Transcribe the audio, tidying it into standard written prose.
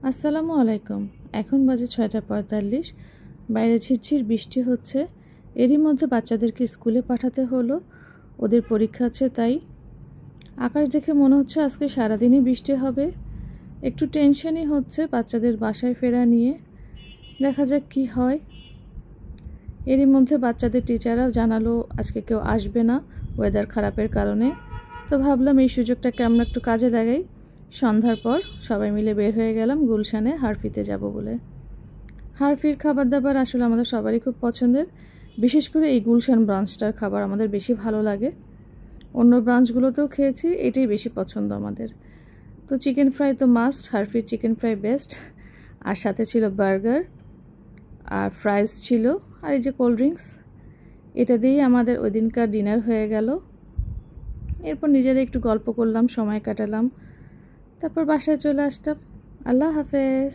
আসসালামু আলাইকুম। এখন বাজে ৬টা ৪৫। বাইরে ঝিরঝির বৃষ্টি হচ্ছে। এরই মধ্যে বাচ্চাদেরকে স্কুলে পাঠাতে হলো, ওদের পরীক্ষা আছে তাই। আকাশ দেখে মনে হচ্ছে আজকে সারাদিনই বৃষ্টি হবে। একটু টেনশনই হচ্ছে বাচ্চাদের বাসায় ফেরা নিয়ে। দেখা যাক কি হয়। এরই মধ্যে বাচ্চাদের টিচাররাও জানালো আজকে কেউ আসবে না ওয়েদার খারাপের কারণে। তো ভাবলাম এই সুযোগটাকে আমরা একটু কাজে লাগাই। সন্ধ্যার পর সবাই মিলে বের হয়ে গেলাম গুলশানে হারফিতে যাব বলে। হারফির খাবার দাবার আসলে আমাদের সবারই খুব পছন্দের। বিশেষ করে এই গুলশান ব্রাঞ্চটার খাবার আমাদের বেশি ভালো লাগে। অন্য ব্রাঞ্চগুলোতেও খেয়েছি, এটাই বেশি পছন্দ আমাদের। তো চিকেন ফ্রাই তো মাস্ট, হারফির চিকেন ফ্রাই বেস্ট। আর সাথে ছিল বার্গার আর ফ্রাইস ছিল, আর এই যে কোল্ড ড্রিঙ্কস। এটা দিয়েই আমাদের ওই দিনকার ডিনার হয়ে গেল। এরপর নিজেরা একটু গল্প করলাম, সময় কাটালাম, তারপর বাসায় চলে আসতাম। আল্লাহ হাফেজ।